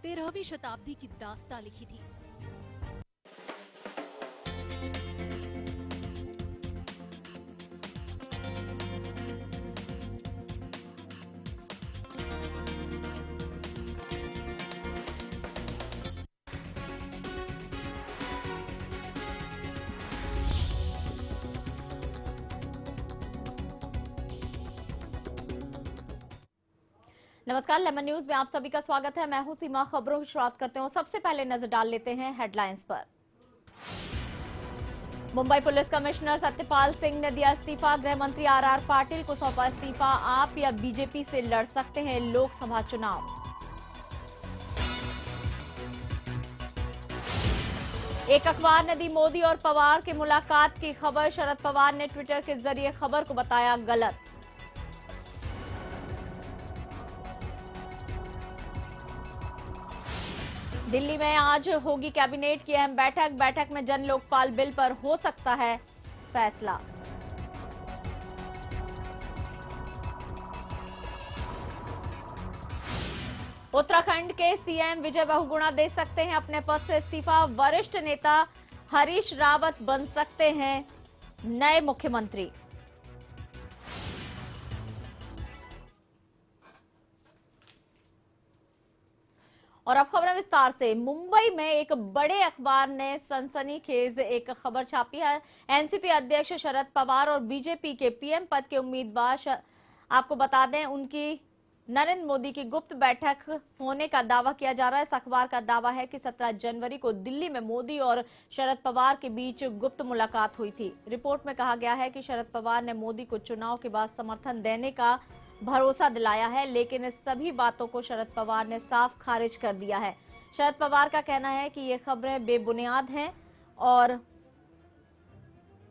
13वीं शताब्दी की दास्तां लिखी थी। नमस्कार, लेमन न्यूज में आप सभी का स्वागत है। मैं हूं सीमा। खबरों की शुरुआत करते हैं। सबसे पहले नजर डाल लेते हैं हेडलाइंस पर। मुंबई पुलिस कमिश्नर सत्यपाल सिंह ने दिया इस्तीफा। गृह मंत्री आर पाटिल को सौंपा इस्तीफा। आप या बीजेपी से लड़ सकते हैं लोकसभा चुनाव। एक अखबार ने दी मोदी और पवार की मुलाकात की खबर। शरद पवार ने ट्विटर के जरिए खबर को बताया गलत। दिल्ली में आज होगी कैबिनेट की अहम बैठक में जन लोकपाल बिल पर हो सकता है फैसला। उत्तराखंड के सीएम विजय बहुगुणा दे सकते हैं अपने पद से इस्तीफा। वरिष्ठ नेता हरीश रावत बन सकते हैं नए मुख्यमंत्री। और अब खबरें विस्तार से। मुंबई में एक बड़े अखबार ने सनसनीखेज एक खबर छापी है। एनसीपी अध्यक्ष शरद पवार और बीजेपी के पीएम पद के उम्मीदवार, आपको बता दें, उनकी नरेंद्र मोदी की गुप्त बैठक होने का दावा किया जा रहा है। इस अखबार का दावा है कि 17 जनवरी को दिल्ली में मोदी और शरद पवार के बीच गुप्त मुलाकात हुई थी। रिपोर्ट में कहा गया है कि शरद पवार ने मोदी को चुनाव के बाद समर्थन देने का भरोसा दिलाया है, लेकिन इस सभी बातों को शरद पवार ने साफ खारिज कर दिया है। शरद पवार का कहना है कि ये खबरें बेबुनियाद हैं और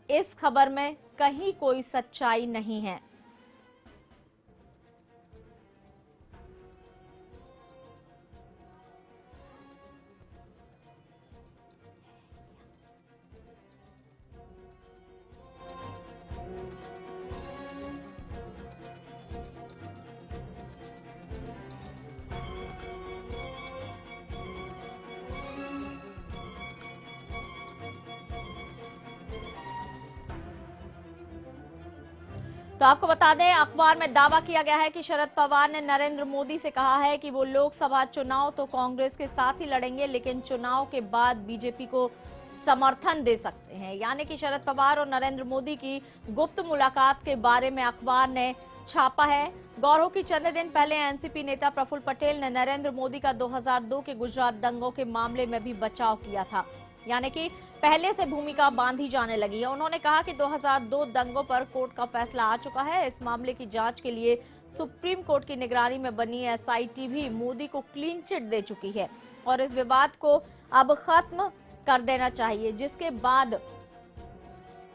इस खबर में कहीं कोई सच्चाई नहीं है। तो आपको बता दें, अखबार में दावा किया गया है कि शरद पवार ने नरेंद्र मोदी से कहा है कि वो लोकसभा चुनाव तो कांग्रेस के साथ ही लड़ेंगे, लेकिन चुनाव के बाद बीजेपी को समर्थन दे सकते हैं। यानी कि शरद पवार और नरेंद्र मोदी की गुप्त मुलाकात के बारे में अखबार ने छापा है। गौरव की चंद दिन पहले एनसीपी नेता प्रफुल्ल पटेल ने नरेंद्र मोदी का 2002 के गुजरात दंगों के मामले में भी बचाव किया था। यानी कि पहले से भूमिका बांधी जाने लगी है। उन्होंने कहा कि 2002 दंगों पर कोर्ट का फैसला आ चुका है। इस मामले की जांच के लिए सुप्रीम कोर्ट की निगरानी में बनी एसआईटी भी मोदी को क्लीन चिट दे चुकी है और इस विवाद को अब खत्म कर देना चाहिए। जिसके बाद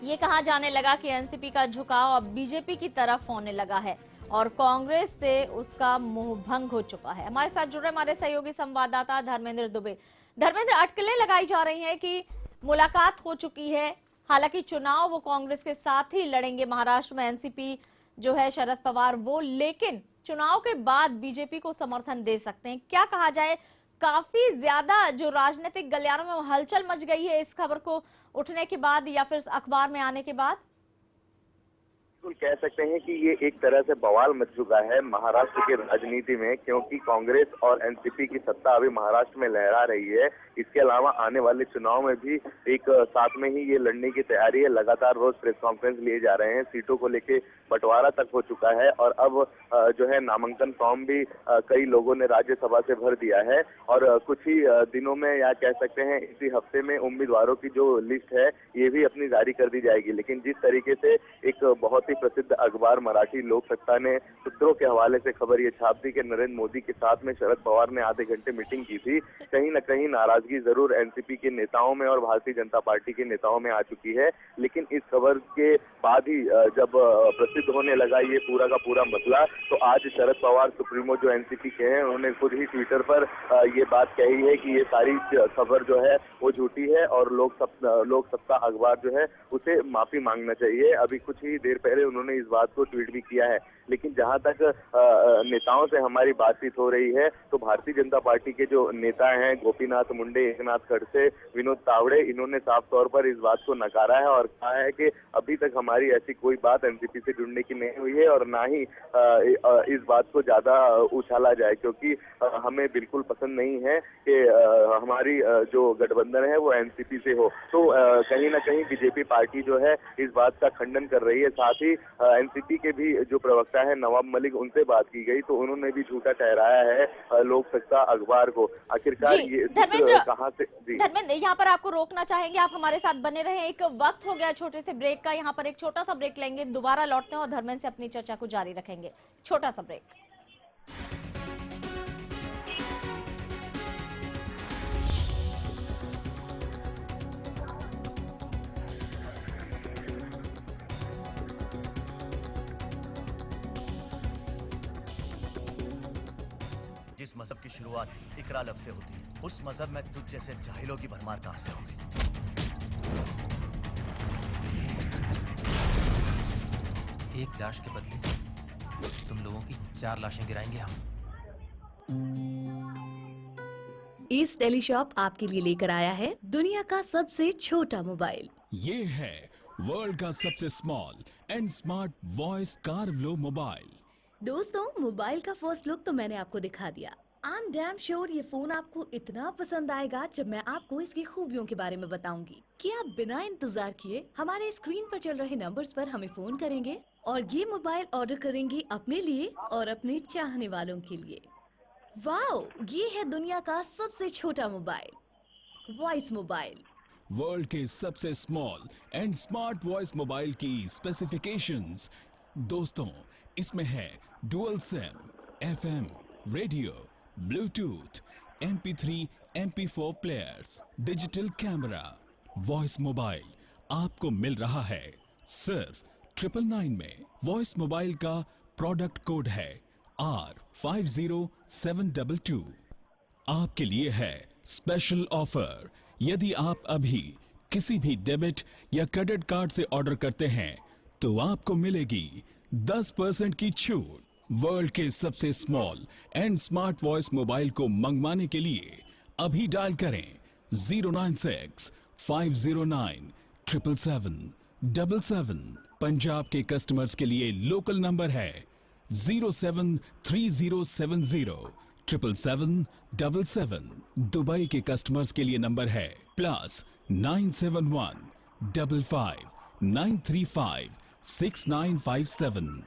ये कहा जाने लगा कि एनसीपी का झुकाव अब बीजेपी की तरफ होने लगा है और कांग्रेस से उसका मोह भंग हो चुका है। हमारे साथ जुड़े हमारे सहयोगी संवाददाता धर्मेंद्र दुबे। धर्मेंद्र, अटकलें लगाई जा रही हैं कि मुलाकात हो चुकी है, हालांकि चुनाव वो कांग्रेस के साथ ही लड़ेंगे। महाराष्ट्र में एनसीपी जो है शरद पवार वो, लेकिन चुनाव के बाद बीजेपी को समर्थन दे सकते हैं। क्या कहा जाए, काफी ज्यादा जो राजनीतिक गलियारों में हलचल मच गई है इस खबर को उठने के बाद या फिर अखबार में आने के बाद। कह सकते हैं कि ये एक तरह से बवाल मच चुका है महाराष्ट्र की राजनीति में, क्योंकि कांग्रेस और एनसीपी की सत्ता अभी महाराष्ट्र में लहरा रही है। इसके अलावा आने वाले चुनाव में भी एक साथ में ही ये लड़ने की तैयारी है। लगातार रोज प्रेस कॉन्फ्रेंस लिए जा रहे हैं, सीटों को लेके बंटवारा तक हो चुका है और अब जो है नामांकन फॉर्म भी कई लोगों ने राज्यसभा से भर दिया है और कुछ ही दिनों में या कह सकते हैं इसी हफ्ते में उम्मीदवारों की जो लिस्ट है ये भी अपनी जारी कर दी जाएगी। लेकिन जिस तरीके से एक बहुत ही प्रसिद्ध अखबार मराठी लोकसत्ता ने सूत्रों के हवाले से खबर ये छाप दी कि नरेंद्र मोदी के साथ में शरद पवार ने आधे घंटे मीटिंग की थी, कहीं न कहीं नाराजगी जरूर एनसीपी के नेताओं में और भारतीय जनता पार्टी के नेताओं में आ चुकी है। लेकिन इस खबर के बाद ही जब प्रसिद्ध होने लगा ये पूरा का पूरा मसला, तो आज शरद पवार सुप्रीमो जो एनसीपी के हैं उन्होंने खुद ही ट्विटर पर ये बात कही है कि ये सारी खबर जो है वो झूठी है और लोकसत्ता अखबार जो है उसे माफी मांगना चाहिए। अभी कुछ ही देर पहले उन्होंने इस बात को ट्वीट भी किया है। लेकिन जहां तक नेताओं से हमारी बातचीत हो रही है तो भारतीय जनता पार्टी के जो नेता हैं गोपीनाथ मुंडे, एकनाथ खड़से, विनोद तावड़े, इन्होंने साफ तौर पर इस बात को नकारा है और कहा है कि अभी तक हमारी ऐसी कोई बात एनसीपी से जुड़ने की नहीं हुई है और ना ही इस बात को ज्यादा उछाला जाए, क्योंकि हमें बिल्कुल पसंद नहीं है कि हमारी जो गठबंधन है वो एनसीपी से हो। तो कहीं ना कहीं बीजेपी पार्टी जो है इस बात का खंडन कर रही है। साथ ही एनसीपी के भी जो प्रवक्ता है नवाब मलिक, उनसे बात की गई तो उन्होंने भी झूठा ठहराया है लोक सत्ता अखबार को। आखिरकार ये कहां से। धर्मेंद्र, यहाँ पर आपको रोकना चाहेंगे, आप हमारे साथ बने रहे। एक वक्त हो गया छोटे से ब्रेक का, यहाँ पर एक छोटा सा ब्रेक लेंगे, दोबारा लौटते हैं और धर्मेंद्र से अपनी चर्चा को जारी रखेंगे। छोटा सा ब्रेक। जिस मजहब की शुरुआत इकरा लब से होती है, उस मजहब में तुझ जैसे जाहिलों की भरमार कहां से होगी? एक लाश के बदले तुम लोगों की 4 लाशें गिराएंगे हम। इस टेलीशॉप आपके लिए लेकर आया है दुनिया का सबसे छोटा मोबाइल। ये है वर्ल्ड का सबसे स्मॉल एंड स्मार्ट वॉइस कार्वलो मोबाइल। दोस्तों, मोबाइल का फर्स्ट लुक तो मैंने आपको दिखा दिया। आई एम डैम श्योर ये फोन आपको इतना पसंद आएगा जब मैं आपको इसकी खूबियों के बारे में बताऊंगी कि आप बिना इंतजार किए हमारे स्क्रीन पर चल रहे नंबर्स पर हमें फोन करेंगे और ये मोबाइल ऑर्डर करेंगे अपने लिए और अपने चाहने वालों के लिए। वाओ, ये है दुनिया का सबसे छोटा मोबाइल, वॉइस मोबाइल। वर्ल्ड के सबसे small and smart voice mobile की स्पेसिफिकेशंस। दोस्तों, इसमें है dual SIM, FM, radio, Bluetooth, MP3, MP4 players, digital camera. Voice mobile आपको मिल रहा है सिर्फ 999 में। वॉइस मोबाइल का प्रोडक्ट कोड है R50722। आपके लिए है स्पेशल ऑफर। यदि आप अभी किसी भी डेबिट या क्रेडिट कार्ड से ऑर्डर करते हैं तो आपको मिलेगी 10% की छूट। वर्ल्ड के सबसे small and smart voice mobile को मंगवाने के लिए अभी डायल करें 096-509-77777। पंजाब के कस्टमर्स के लिए लोकल नंबर है 07307077777। दुबई के कस्टमर्स के लिए नंबर है +971559356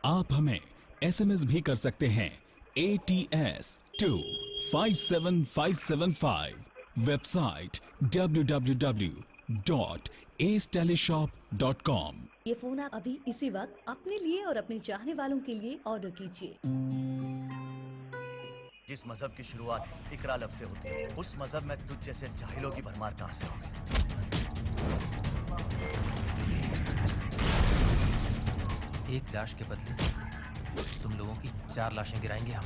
आप हमें SMS भी कर सकते हैं ATS to 57575। Website www.aceteleshop.com। ये फोन आप अभी इसी वक्त अपने लिए और अपने चाहने वालों के लिए ऑर्डर कीजिए। जिस मजहब की शुरुआत इकरा लब से होती है, उस मजहब में तुझ जैसे जाहिलों की भरमार कहां से होगी? एक लाश के बदले तुम लोगों की 4 लाशें गिराएंगे हम।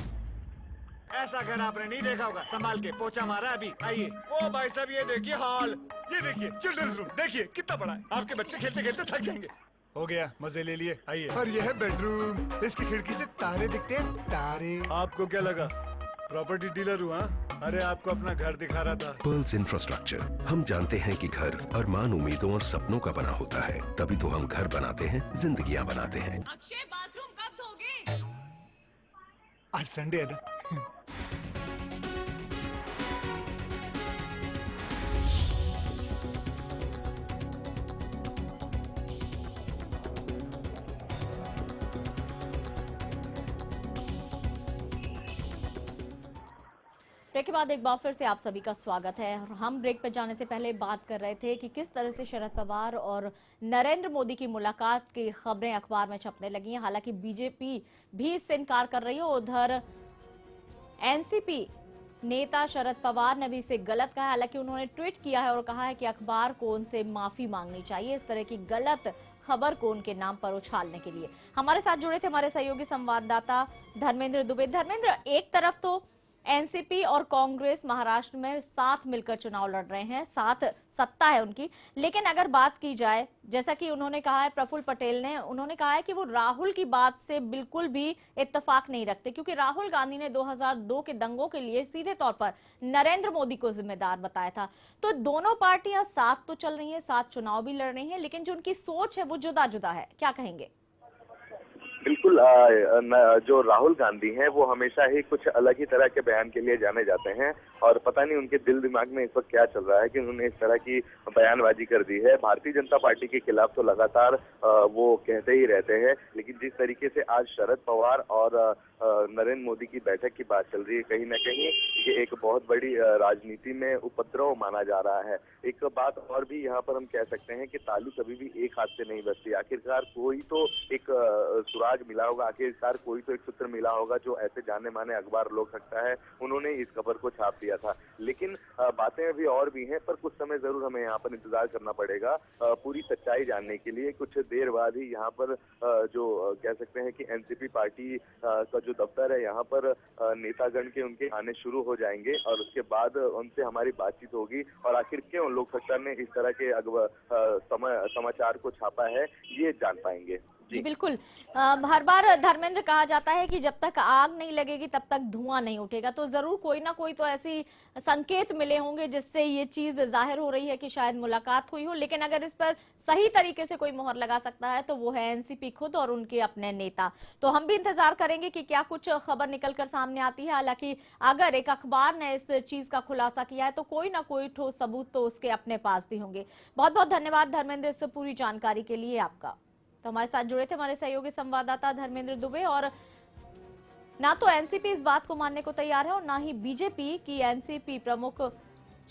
ऐसा घर आपने नहीं देखा होगा। संभाल के, पोछा मारा अभी। आइए। ओ भाई साहब, ये देखिए हॉल, ये देखिए चिल्ड्रंस रूम, देखिए कितना बड़ा है। आपके बच्चे खेलते खेलते थक जाएंगे। हो गया, मजे ले लिए। आइए। और ये है बेडरूम, इसकी खिड़की से तारे दिखते हैं, तारे। आपको क्या लगा प्रॉपर्टी डीलर हुआ? अरे आपको अपना घर दिखा रहा था। Pearls infrastructure. हम जानते हैं कि घर अरमान, उम्मीदों और सपनों का बना होता है, तभी तो हम घर बनाते हैं, जिंदगियां बनाते हैं। अक्षय, बाथरूम कब धोगे? आज संडे है ना। ब्रेक के बाद एक बार फिर से आप सभी का स्वागत है। हम ब्रेक पर जाने से पहले बात कर रहे थे कि किस तरह से शरद पवार और नरेंद्र मोदी की मुलाकात की खबरें अखबार में छपने लगी हैं। हालांकि बीजेपी भी इससे इनकार कर रही है। उधर एनसीपी नेता शरद पवार ने भी इसे गलत कहा है। हालांकि उन्होंने ट्वीट किया है और कहा है कि अखबार को उनसे माफी मांगनी चाहिए इस तरह की गलत खबर को उनके नाम पर उछालने के लिए। हमारे साथ जुड़े थे हमारे सहयोगी संवाददाता धर्मेंद्र दुबे। धर्मेंद्र, एक तरफ तो एनसीपी और कांग्रेस महाराष्ट्र में साथ मिलकर चुनाव लड़ रहे हैं, साथ सत्ता है उनकी। लेकिन अगर बात की जाए, जैसा कि उन्होंने कहा है, प्रफुल्ल पटेल ने उन्होंने कहा है कि वो राहुल की बात से बिल्कुल भी इत्तेफाक नहीं रखते, क्योंकि राहुल गांधी ने 2002 के दंगों के लिए सीधे तौर पर नरेंद्र मोदी को जिम्मेदार बताया था। तो दोनों पार्टियां साथ तो चल रही हैं, साथ चुनाव भी लड़ रही हैं, लेकिन जो उनकी सोच है वो जुदा जुदा है। क्या कहेंगे? बिल्कुल, जो राहुल गांधी हैं वो हमेशा ही कुछ अलग ही तरह के बयान के लिए जाने जाते हैं और पता नहीं उनके दिल दिमाग में इस वक्त क्या चल रहा है कि उन्होंने इस तरह की बयानबाजी कर दी है। भारतीय जनता पार्टी के खिलाफ तो लगातार वो कहते ही रहते हैं, लेकिन जिस तरीके से आज शरद पवार और नरेंद्र मोदी की बैठक की बात चल रही है, कहीं ना कहीं ये एक बहुत बड़ी राजनीति में उपद्रव माना जा रहा है। एक बात और भी यहाँ पर हम कह सकते हैं कि ताली कभी भी एक हाथ से नहीं बजती। आखिरकार कोई तो एक सुराग मिला होगा, आखिरकार कोई तो एक सूत्र मिला होगा जो ऐसे जाने माने अखबार लोग सकता है उन्होंने इस खबर को छाप दिया था। लेकिन बातें अभी और भी हैं, पर कुछ समय जरूर हमें यहाँ पर इंतजार करना पड़ेगा पूरी सच्चाई जानने के लिए। कुछ देर बाद ही यहाँ पर जो कह सकते हैं कि एनसीपी पार्टी का जो दफ्तर है यहाँ पर नेतागण के उनके आने शुरू हो जाएंगे और उसके बाद उनसे हमारी बातचीत होगी और आखिर क्यों लोक सत्ता ने इस तरह के समाचार को छापा है ये जान पाएंगे। जी बिल्कुल। हर बार धर्मेंद्र कहा जाता है कि जब तक आग नहीं लगेगी तब तक धुआं नहीं उठेगा, तो जरूर कोई ना कोई तो ऐसी संकेत मिले होंगे जिससे ये चीज जाहिर हो रही है कि शायद मुलाकात हुई हो। लेकिन अगर इस पर सही तरीके से कोई मोहर लगा सकता है तो वो है एनसीपी खुद और उनके अपने नेता। तो हम भी इंतजार करेंगे कि क्या कुछ खबर निकलकर सामने आती है। हालांकि अगर एक अखबार ने इस चीज का खुलासा किया है तो कोई ना कोई ठोस सबूत तो उसके अपने पास भी होंगे। बहुत बहुत धन्यवाद धर्मेंद्र इस पूरी जानकारी के लिए आपका। तो हमारे साथ जुड़े थे हमारे सहयोगी संवाददाता धर्मेंद्र दुबे। और ना तो एनसीपी इस बात को मानने को तैयार है और ना ही बीजेपी की एनसीपी प्रमुख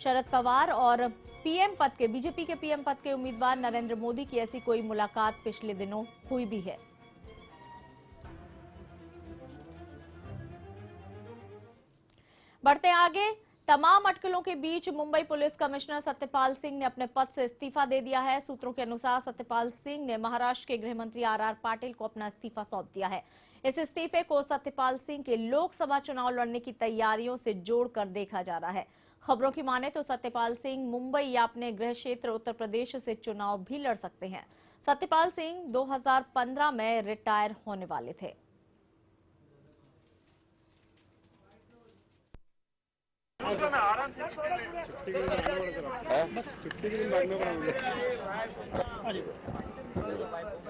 शरद पवार और पीएम पद के बीजेपी के पीएम पद के उम्मीदवार नरेंद्र मोदी की ऐसी कोई मुलाकात पिछले दिनों हुई भी है। बढ़ते आगे, तमाम अटकलों के बीच मुंबई पुलिस कमिश्नर सत्यपाल सिंह ने अपने पद से इस्तीफा दे दिया है। सूत्रों के अनुसार सत्यपाल सिंह ने महाराष्ट्र के गृह मंत्री आर पाटिल को अपना इस्तीफा सौंप दिया है। इस इस्तीफे को सत्यपाल सिंह के लोकसभा चुनाव लड़ने की तैयारियों से जोड़कर देखा जा रहा है। खबरों की माने तो सत्यपाल सिंह मुंबई या अपने गृह क्षेत्र उत्तर प्रदेश से चुनाव भी लड़ सकते हैं। सत्यपाल सिंह 2015 में रिटायर होने वाले थे।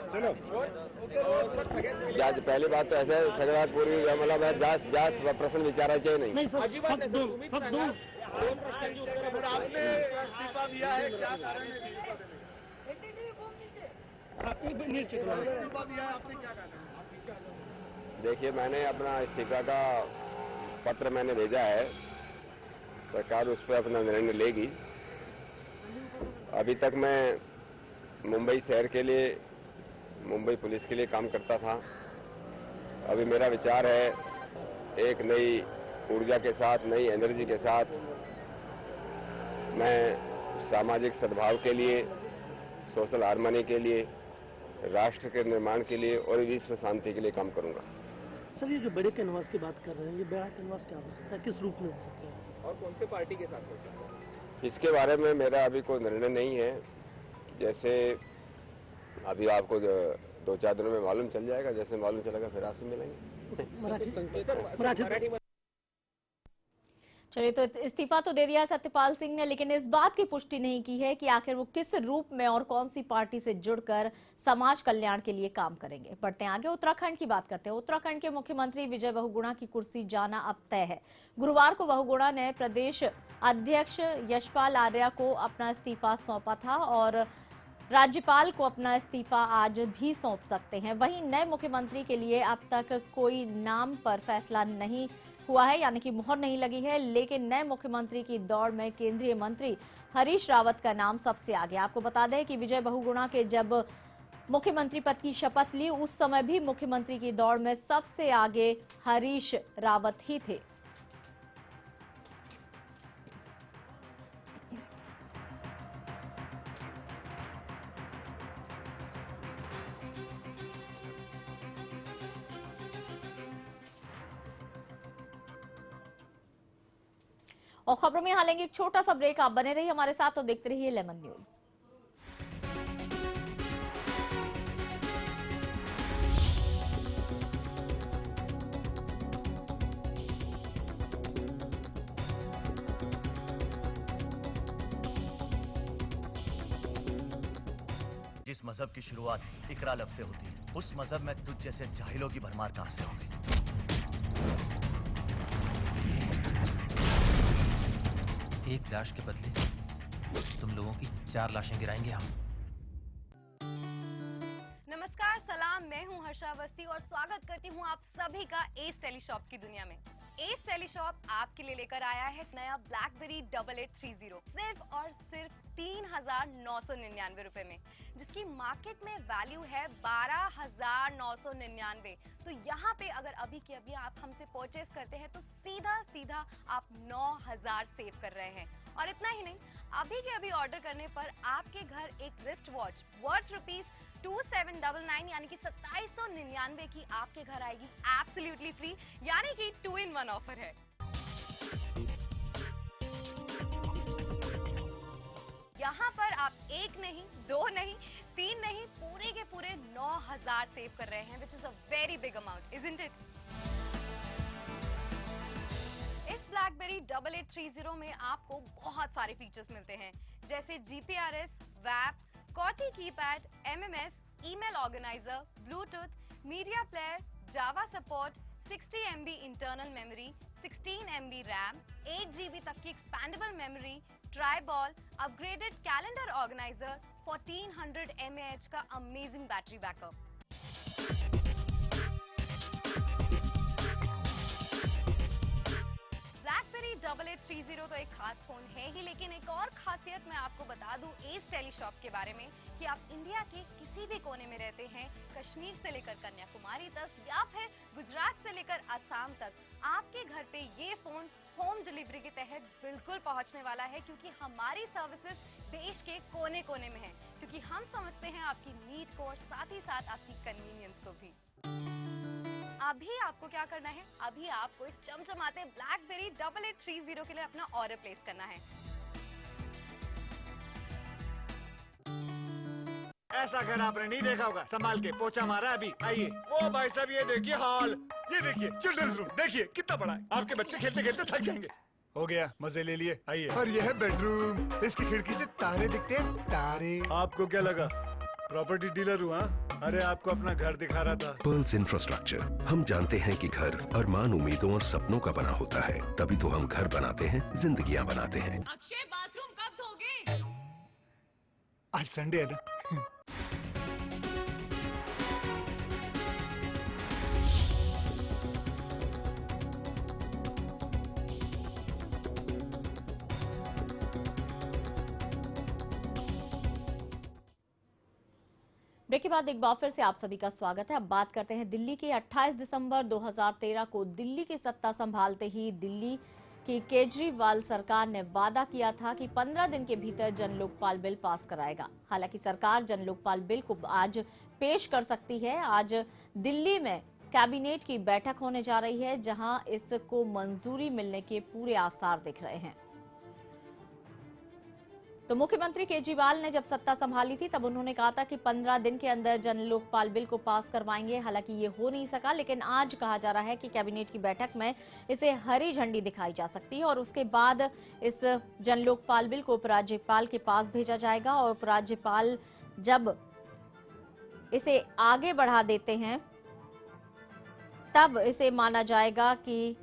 चलो जांच पहली बात तो ऐसे सगळ्यात पूर्वी मला जात प्रश्न विचारायचे नहीं। आपने इस्तीफा दिया है, क्या कारण है? इस्तीफा दिया है आपने, क्या कारण है? देखिए, मैंने अपना इस्तीफा का पत्र मैंने भेजा है, सरकार उस पर अपना निर्णय लेगी। अभी तक मैं मुंबई शहर के लिए, मुंबई पुलिस के लिए काम करता था। अभी मेरा विचार है एक नई ऊर्जा के साथ, नई एनर्जी के साथ मैं सामाजिक सद्भाव के लिए, सोशल हार्मनी के लिए, राष्ट्र के निर्माण के लिए और विश्व शांति के लिए काम करूंगा। सर, ये जो बड़े कैनवास की बात कर रहे हैं, ये बड़ा कैनवास क्या हो सकता है, किस रूप में हो सकता है और कौन से पार्टी के साथ हो सकता है? इसके बारे में मेरा अभी कोई निर्णय नहीं है। जैसे अभी आपको 2-4 दिनों में मालूम चल जाएगा, जैसे मालूम चलेगा फिर आपसे मिलेंगे। चलिए, तो इस्तीफा तो दे दिया सत्यपाल सिंह ने, लेकिन इस बात की पुष्टि नहीं की है कि आखिर वो किस रूप में और कौन सी पार्टी से जुड़कर समाज कल्याण के लिए काम करेंगे। बढ़ते हैं आगे, उत्तराखंड की बात करते हैं। उत्तराखंड के मुख्यमंत्री विजय बहुगुणा की कुर्सी जाना अब तय है। गुरुवार को बहुगुणा ने प्रदेश अध्यक्ष यशपाल आर्या को अपना इस्तीफा सौंपा था और राज्यपाल को अपना इस्तीफा आज भी सौंप सकते हैं। वहीं नए मुख्यमंत्री के लिए अब तक कोई नाम पर फैसला नहीं हुआ है, यानी कि मुहर नहीं लगी है, लेकिन नए मुख्यमंत्री की दौड़ में केंद्रीय मंत्री हरीश रावत का नाम सबसे आगे। आपको बता दें कि विजय बहुगुणा के जब मुख्यमंत्री पद की शपथ ली उस समय भी मुख्यमंत्री की दौड़ में सबसे आगे हरीश रावत ही थे। और खबरों में यहाँ लेंगे एक छोटा सा ब्रेक। आप बने रहिए हमारे साथ और देखते रहिए लेमन न्यूज। जिस मजहब की शुरुआत इकरा लब से होती है, उस मजहब में तुझ जैसे जाहिलों की भरमार कहां से होगी। एक लाश के बदले तुम लोगों की 4 लाशें गिराएंगे हम। नमस्कार, सलाम, मैं हूं हर्षा अवस्थी और स्वागत करती हूं आप सभी का एस टेलीशॉप की दुनिया में। एस टेलीशॉप आपके लिए लेकर आया है नया ब्लैकबेरी 8830 सिर्फ और सिर्फ 3,999 रुपए में, जिसकी मार्केट में वैल्यू है 12,999। तो यहाँ पे अगर अभी के अभी आप हमसे परचेस करते हैं तो सीधा सीधा आप 9,000 सेव कर रहे हैं। और इतना ही नहीं, अभी के अभी ऑर्डर करने पर आपके घर एक रिस्ट वॉच वर्थ ₹2799 यानी कि 2799 की आपके घर आएगी एब्सोल्युटली फ्री, यानी कि 2 in 1 ऑफर है। यहाँ पर आप 1 नहीं, 2 नहीं, 3 नहीं, पूरे के पूरे 9,000 सेव कर रहे हैं, which is a very big amount, isn't it? इस ब्लैकबेरी 8830 में आपको बहुत सारे फीचर्स मिलते हैं, जैसे GPRS, WAP, कॉटी keypad, MMS, email organiser, Bluetooth, media player, Java support, 60 MB internal memory, 16 MB RAM, 8 GB तक की expandable memory, trackball, upgraded calendar organiser, 1400 mAh का अमेजिंग बैटरी बैकअप। ब्लैकबेरी 8830 तो एक खास फोन है ही, लेकिन एक और खासियत मैं आपको बता दूं एस टेलीशॉप के बारे में कि आप इंडिया के किसी भी कोने में रहते हैं, कश्मीर से लेकर कन्याकुमारी तक या फिर गुजरात से लेकर असम तक, आपके घर पे ये फोन होम डिलीवरी के तहत बिल्कुल पहुंचने वाला है, क्योंकि हमारी सर्विसेज देश के कोने कोने में है, क्योंकि हम समझते हैं आपकी नीड को और साथ ही साथ आपकी कन्वीनियंस को भी। अभी आपको क्या करना है, अभी आपको इस चमचमाते ब्लैकबेरी 8830 के लिए अपना ऑर्डर प्लेस करना है। ऐसा घर आपने नहीं देखा होगा, संभाल के पोछा मारा अभी। आइए, ओ भाई साहब ये देखिए हॉल, ये देखिए चिल्ड्रंस रूम, देखिए कितना बड़ा है, आपके बच्चे खेलते खेलते थक जाएंगे। हो गया, मजे ले लिए, आइए। और यह है बेडरूम, इसकी खिड़की से तारे दिखते हैं, तारे। आपको क्या लगा प्रॉपर्टी डीलर हुआ? अरे आपको अपना घर दिखा रहा था। पर्ल्स इंफ्रास्ट्रक्चर, हम जानते हैं कि घर अरमान, उम्मीदों और सपनों का बना होता है, तभी तो हम घर बनाते हैं, जिंदगियां बनाते हैं। अक्षय, बाथरूम कब धोगे? आज संडे है ना। ब्रेक के बाद एक बार फिर से आप सभी का स्वागत है। अब बात करते हैं दिल्ली के। 28 दिसंबर 2013 को दिल्ली की सत्ता संभालते ही दिल्ली की केजरीवाल सरकार ने वादा किया था कि 15 दिन के भीतर जन लोकपाल बिल पास कराएगा। हालांकि सरकार जन लोकपाल बिल को आज पेश कर सकती है। आज दिल्ली में कैबिनेट की बैठक होने जा रही है, जहां इसको मंजूरी मिलने के पूरे आसार दिख रहे हैं। तो मुख्यमंत्री केजरीवाल ने जब सत्ता संभाली थी तब उन्होंने कहा था कि 15 दिन के अंदर जन लोकपाल बिल को पास करवाएंगे। हालांकि ये हो नहीं सका, लेकिन आज कहा जा रहा है कि कैबिनेट की बैठक में इसे हरी झंडी दिखाई जा सकती है और उसके बाद इस जन लोकपाल बिल को उपराज्यपाल के पास भेजा जाएगा और उपराज्यपाल जब इसे आगे बढ़ा देते हैं तब इसे माना जाएगा कि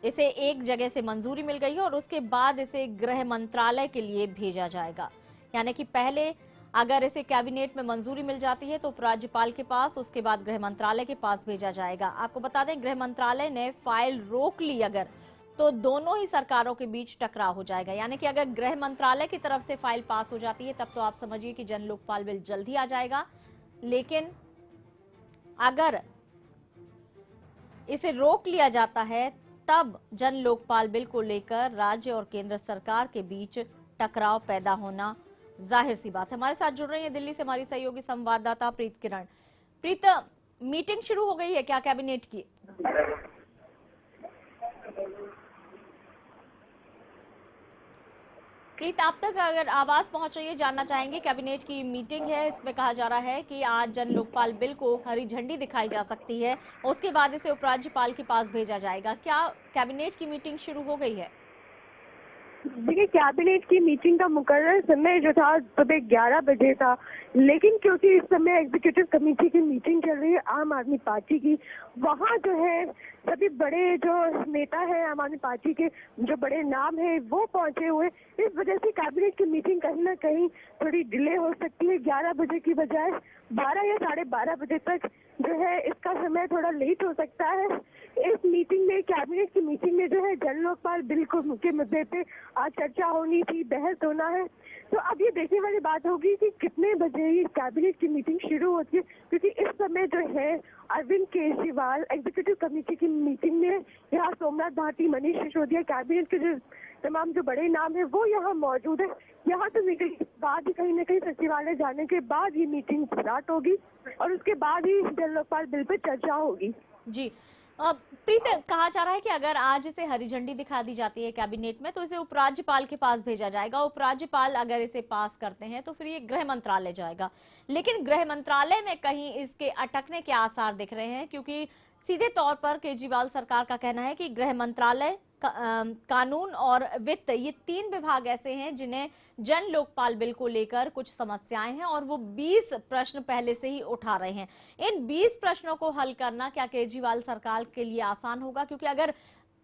इसे एक जगह से मंजूरी मिल गई है और उसके बाद इसे गृह मंत्रालय के लिए भेजा जाएगा। यानी कि पहले अगर इसे कैबिनेट में मंजूरी मिल जाती है तो उपराज्यपाल के पास, उसके बाद गृह मंत्रालय के पास भेजा जाएगा। आपको बता दें, गृह मंत्रालय ने फाइल रोक ली अगर, तो दोनों ही सरकारों के बीच टकराव हो जाएगा। यानी कि अगर गृह मंत्रालय की तरफ से फाइल पास हो जाती है तब तो आप समझिए कि जन लोकपाल बिल जल्द ही आ जाएगा, लेकिन अगर इसे रोक लिया जाता है तब जन लोकपाल बिल को लेकर राज्य और केंद्र सरकार के बीच टकराव पैदा होना जाहिर सी बात है। हमारे साथ जुड़ रही है दिल्ली से हमारी सहयोगी संवाददाता प्रीत किरण। प्रीत, मीटिंग शुरू हो गई है क्या कैबिनेट की? प्रीत, आप तक अगर आवाज पहुंच रही है, जानना चाहेंगे कैबिनेट की मीटिंग है, इसमें कहा जा रहा है कि आज जन लोकपाल बिल को हरी झंडी दिखाई जा सकती है, उसके बाद इसे उपराज्यपाल के पास भेजा जाएगा। क्या कैबिनेट की मीटिंग शुरू हो गई है? देखिए, कैबिनेट की मीटिंग का मुकर्रर समय जो था सुबह 11 बजे था, लेकिन क्योंकि इस समय एग्जीक्यूटिव कमेटी की मीटिंग चल रही है आम आदमी पार्टी की, वहाँ जो है सभी बड़े जो नेता हैं आम आदमी पार्टी के, जो बड़े नाम हैं वो पहुंचे हुए। इस वजह से कैबिनेट की मीटिंग कहीं ना कहीं थोड़ी डिले हो सकती है। 11 बजे की बजाय 12 या 12:30 बजे तक जो है इसका समय थोड़ा लेट हो सकता है। इस मीटिंग में, कैबिनेट की मीटिंग में जो है जन लोकपाल बिल को के मुद्दे पे आज चर्चा होनी थी, बहस होना है। तो अब ये देखने वाली बात होगी कि कितने बजे ये कैबिनेट की मीटिंग शुरू होती है, क्योंकि इस समय जो है अरविंद केजरीवाल एग्जीक्यूटिव कमेटी की मीटिंग में, यहाँ सोमनाथ भाटी, मनीष सिसोदिया, कैबिनेट के जो तमाम जो बड़े नाम है वो यहाँ मौजूद है। यहाँ से निकलने के बाद ही कहीं ना कहीं सचिवालय जाने के बाद ये मीटिंग स्टार्ट होगी और उसके बाद ही जन लोकपाल बिल पे चर्चा होगी। जी प्रीत, कहा जा रहा है कि अगर आज इसे हरी झंडी दिखा दी जाती है कैबिनेट में तो इसे उपराज्यपाल के पास भेजा जाएगा। उपराज्यपाल अगर इसे पास करते हैं तो फिर ये गृह मंत्रालय जाएगा, लेकिन गृह मंत्रालय में कहीं इसके अटकने के आसार दिख रहे हैं, क्योंकि सीधे तौर पर केजरीवाल सरकार का कहना है कि गृह मंत्रालय, कानून और वित्त, ये 3 विभाग ऐसे हैं जिन्हें जन लोकपाल बिल को लेकर कुछ समस्याएं हैं और वो 20 प्रश्न पहले से ही उठा रहे हैं। इन 20 प्रश्नों को हल करना क्या केजरीवाल सरकार के लिए आसान होगा? क्योंकि अगर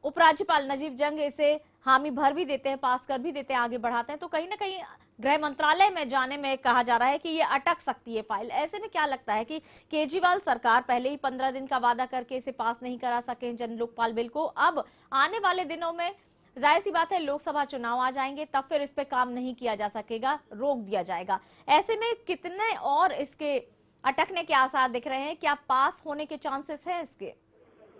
उपराज्यपाल नजीब जंग इसे हामी भर भी देते हैं, पास कर भी देते हैं, आगे बढ़ाते हैं, तो कहीं ना कहीं गृह मंत्रालय में जाने में कहा जा रहा है कि ये अटक सकती है फाइल। ऐसे में क्या लगता है कि केजरीवाल सरकार पहले ही 15 दिन का वादा करके इसे पास नहीं करा सके जन लोकपाल बिल को, अब आने वाले दिनों में जाहिर सी बात है लोकसभा चुनाव आ जाएंगे, तब फिर इस पे काम नहीं किया जा सकेगा, रोक दिया जाएगा। ऐसे में कितने और इसके अटकने के आसार दिख रहे हैं? क्या पास होने के चांसेस हैं इसके?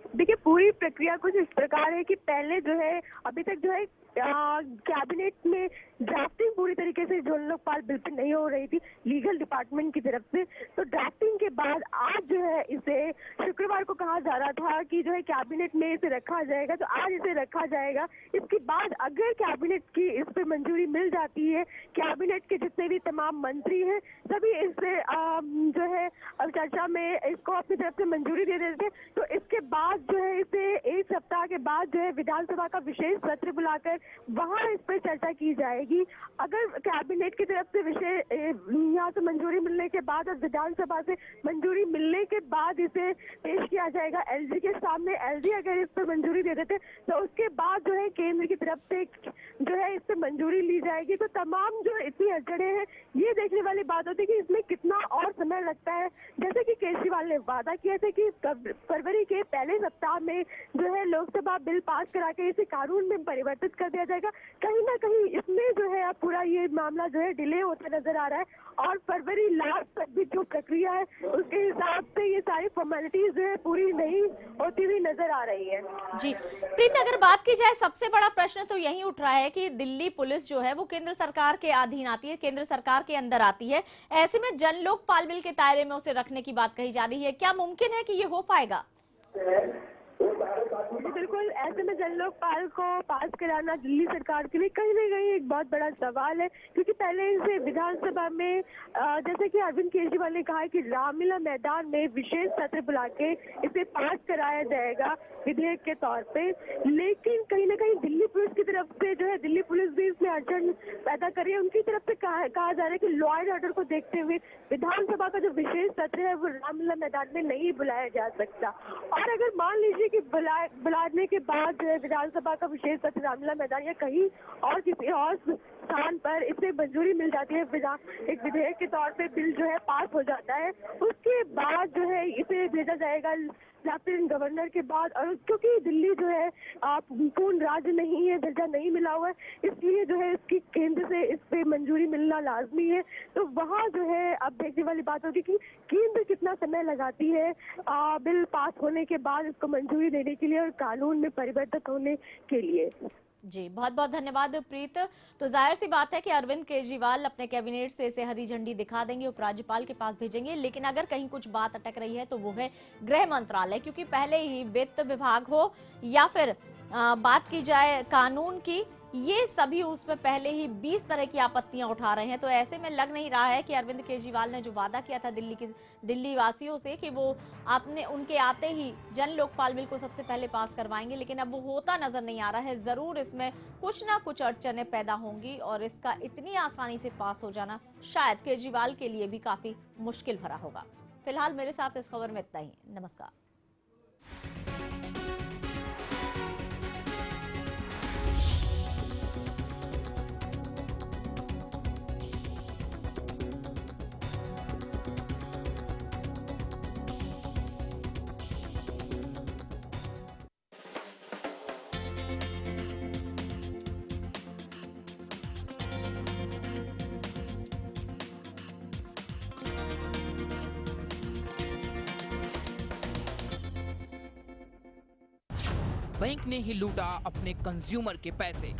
देखिए, पूरी प्रक्रिया कुछ इस प्रकार है कि पहले जो है अभी तक जो है कैबिनेट में ड्राफ्टिंग पूरी तरीके से जन लोकपाल बिल पे नहीं हो रही थी लीगल डिपार्टमेंट की तरफ से। तो ड्राफ्टिंग के बाद आज जो है इसे शुक्रवार को कहा जा रहा था कि जो है कैबिनेट में इसे रखा जाएगा, तो आज इसे रखा जाएगा। इसके बाद अगर कैबिनेट की इस पे मंजूरी मिल जाती है, कैबिनेट के जितने भी तमाम मंत्री हैं सभी इससे जो है चर्चा में इसको अपनी तरफ से मंजूरी दे देते, तो इसके बाद जो है इसे 1 सप्ताह के बाद जो है विधानसभा का विशेष सत्र बुलाकर वहां इस पर चर्चा की जाएगी। अगर कैबिनेट की तरफ से विषय यहाँ से मंजूरी मिलने के बाद और विधानसभा से मंजूरी मिलने के बाद इसे पेश किया जाएगा एलजी के सामने। एलजी अगर इस पर मंजूरी दे देते तो उसके बाद जो है केंद्र की तरफ से जो है इस पर मंजूरी ली जाएगी। तो तमाम जो इतनी अड़चने हैं, ये देखने वाली बात होती है कि इसमें कितना और समय लगता है। जैसे कि केजरीवाल ने वादा किया था कि फरवरी के पहले सप्ताह में जो है लोकसभा बिल पास करा के इसे कानून में परिवर्तित कर दिया जाएगा। कहीं ना कहीं इसमें जो है अब पूरा ये मामला जो है डिले होता नजर आ रहा है और फरवरी लास्ट तक भी जो प्रक्रिया है उसके हिसाब से ये सारी फॉर्मेलिटीज जो है पूरी नहीं होती हुई नजर आ रही है। जी प्रीत, अगर बात की जाए, सबसे बड़ा प्रश्न तो यही उठ रहा है कि दिल्ली पुलिस जो है वो केंद्र सरकार के अधीन आती है, केंद्र सरकार के अंदर आती है। ऐसे में जन लोकपाल बिल के दायरे में उसे रखने की बात कही जा रही है, क्या मुमकिन है कि ये हो पाएगा? बिल्कुल, ऐसे में जन लोकपाल को पास कराना दिल्ली सरकार के लिए कहीं ना कहीं एक बहुत बड़ा सवाल है, क्योंकि पहले इसे विधानसभा में जैसे कि अरविंद केजरीवाल ने कहा है कि रामलीला मैदान में विशेष सत्र बुला के इसे पास कराया जाएगा विधेयक के तौर पे। लेकिन कहीं ना कहीं दिल्ली पुलिस की तरफ से जो है, दिल्ली पुलिस भी इसमें अड़चन पैदा कर रही है। उनकी तरफ से कहा जा रहा है कि लॉ एंड ऑर्डर को देखते हुए विधानसभा का जो विशेष सत्र है वो रामलीला मैदान में नहीं बुलाया जा सकता। और अगर मान लीजिए कि बुलाने के बाद जो है विधानसभा का विशेष सत्र रामलीला मैदान या कहीं और किसी और स्थान पर इसे मंजूरी मिल जाती है, एक विधेयक के तौर पे बिल जो है पास हो जाता है, उसके बाद जो है इसे भेजा जाएगा लेफ्टिनेंट गवर्नर के बाद। और क्योंकि दिल्ली जो है पूर्ण राज्य नहीं है, दर्जा नहीं मिला हुआ है, इसलिए जो है इसकी केंद्र से इस पे मंजूरी मिलना लाजमी है। तो वहाँ जो है अब देखने वाली बात होगी कि केंद्र कितना समय लगाती है बिल पास होने के बाद इसको मंजूरी देने के लिए और कानून में परिवर्तित होने के लिए। जी बहुत बहुत धन्यवाद प्रीत। तो जाहिर सी बात है कि अरविंद केजरीवाल अपने कैबिनेट से इसे हरी झंडी दिखा देंगे, उपराज्यपाल के पास भेजेंगे, लेकिन अगर कहीं कुछ बात अटक रही है तो वो है गृह मंत्रालय, क्योंकि पहले ही वित्त विभाग हो या फिर बात की जाए कानून की, ये सभी उसमें पहले ही 20 तरह की आपत्तियां उठा रहे हैं। तो ऐसे में लग नहीं रहा है कि अरविंद केजरीवाल ने जो वादा किया था दिल्ली वासियों से कि वो उनके आते ही जन लोकपाल बिल को सबसे पहले पास करवाएंगे, लेकिन अब वो होता नजर नहीं आ रहा है। जरूर इसमें कुछ ना कुछ अड़चनें पैदा होंगी और इसका इतनी आसानी से पास हो जाना शायद केजरीवाल के लिए भी काफी मुश्किल भरा होगा। फिलहाल मेरे साथ इस खबर में इतना ही। नमस्कार। बैंक ने ही लूटा अपने कंज्यूमर के पैसे।